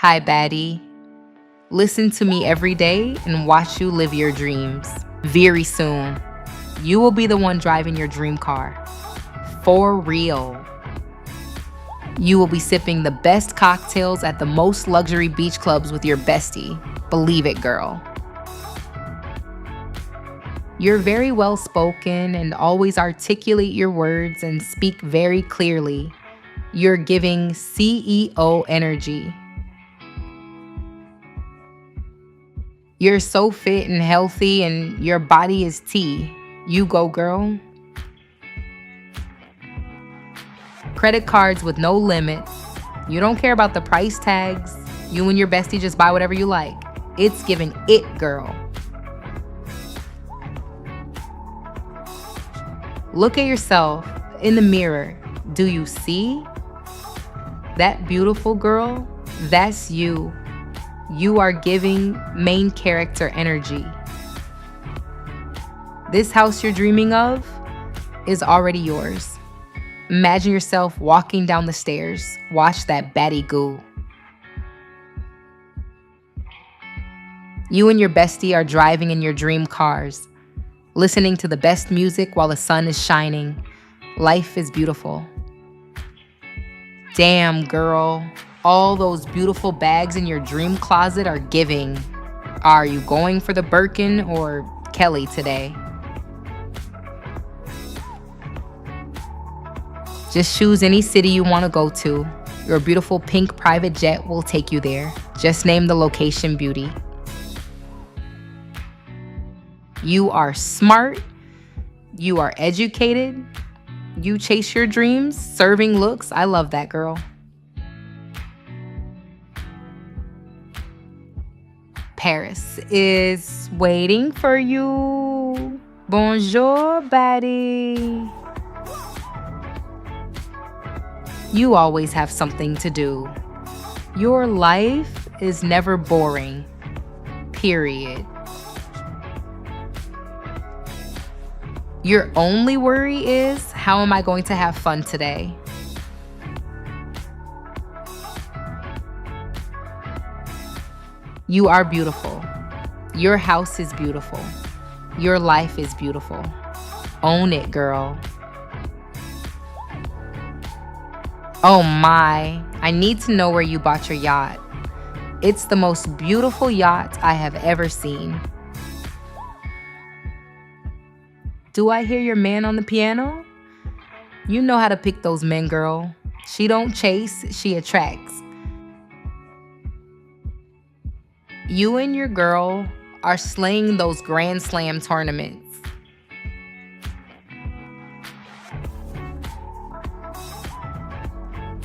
Hi, baddie. Listen to me every day and watch you live your dreams. Very soon, you will be the one driving your dream car. For real. You will be sipping the best cocktails at the most luxury beach clubs with your bestie. Believe it, girl. You're very well spoken and always articulate your words and speak very clearly. You're giving CEO energy. You're so fit and healthy and your body is tea. You go, girl. Credit cards with no limit. You don't care about the price tags. You and your bestie just buy whatever you like. It's giving it, girl. Look at yourself in the mirror. Do you see? That beautiful girl, that's you. You are giving main character energy. This house you're dreaming of is already yours. Imagine yourself walking down the stairs. Watch that baddie goo. You and your bestie are driving in your dream cars, listening to the best music while the sun is shining. Life is beautiful. Damn, girl. All those beautiful bags in your dream closet are giving. Are you going for the Birkin or Kelly today? Just choose any city you want to go to. Your beautiful pink private jet will take you there. Just name the location, beauty. You are smart. You are educated. You chase your dreams, serving looks. I love that, girl. Paris is waiting for you. Bonjour, baddie. You always have something to do. Your life is never boring. Period. Your only worry is, how am I going to have fun today? You are beautiful. Your house is beautiful. Your life is beautiful. Own it, girl. Oh my, I need to know where you bought your yacht. It's the most beautiful yacht I have ever seen. Do I hear your man on the piano? You know how to pick those men, girl. She don't chase, she attracts. You and your girl are slaying those Grand Slam tournaments.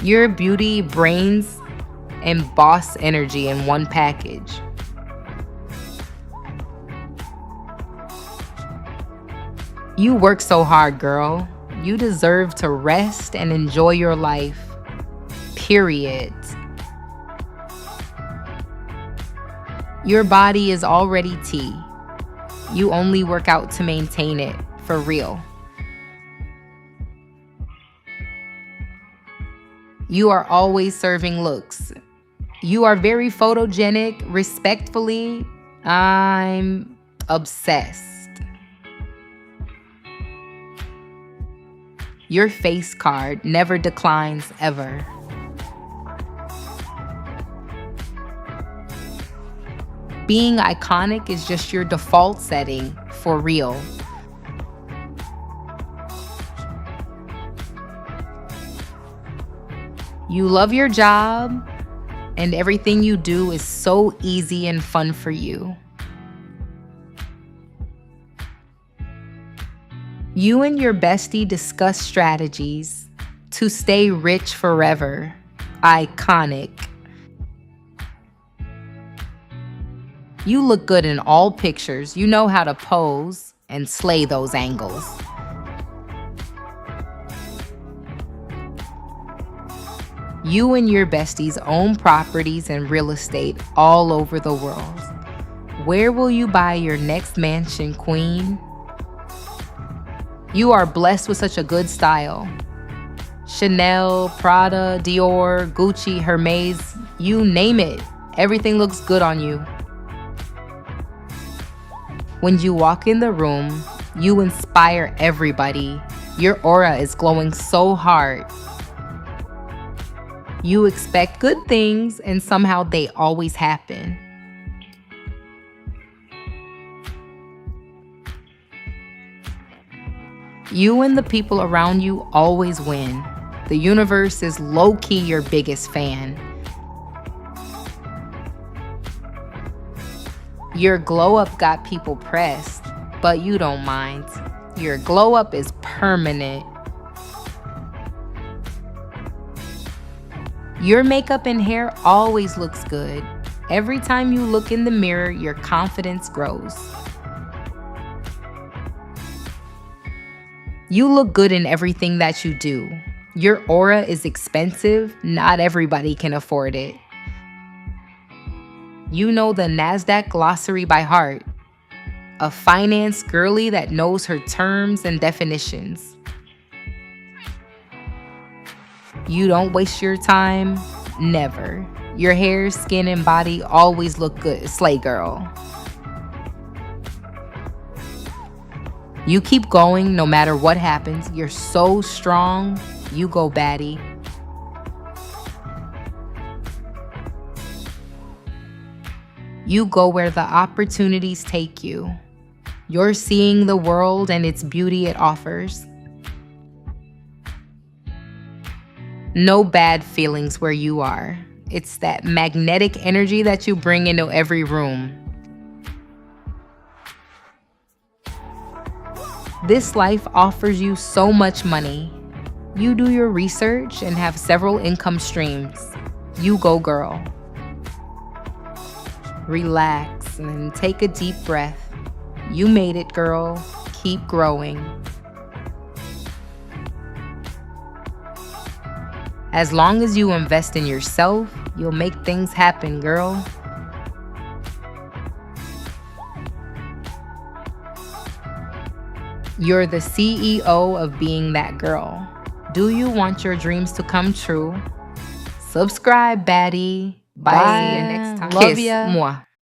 Your beauty, brains, and boss energy in one package. You work so hard, girl. You deserve to rest and enjoy your life. Period. Your body is already tea. You only work out to maintain it, for real. You are always serving looks. You are very photogenic. Respectfully, I'm obsessed. Your face card never declines ever. Being iconic is just your default setting, for real. You love your job, and everything you do is so easy and fun for you. You and your bestie discuss strategies to stay rich forever. Iconic. You look good in all pictures. You know how to pose and slay those angles. You and your besties own properties and real estate all over the world. Where will you buy your next mansion, queen? You are blessed with such a good style. Chanel, Prada, Dior, Gucci, Hermes, You name it, everything looks good on you. When you walk in the room, you inspire everybody. Your aura is glowing so hard. You expect good things, and somehow they always happen. You and the people around you always win. The universe is low-key your biggest fan. Your glow-up got people pressed, but you don't mind. Your glow-up is permanent. Your makeup and hair always looks good. Every time you look in the mirror, your confidence grows. You look good in everything that you do. Your aura is expensive. Not everybody can afford it. You know the NASDAQ glossary by heart. A finance girly that knows her terms and definitions. You don't waste your time. Never. Your hair, skin, and body always look good. Slay girl. You keep going no matter what happens. You're so strong. You go baddie. You go where the opportunities take you. You're seeing the world and its beauty it offers. No bad feelings where you are. It's that magnetic energy that you bring into every room. This life offers you so much money. You do your research and have several income streams. You go, girl. Relax and take a deep breath. You made it, girl. Keep growing. As long as you invest in yourself, you'll make things happen, girl. You're the CEO of being that girl. Do you want your dreams to come true? Subscribe, baddie. Bye. See you next time. Love Kiss ya. moi.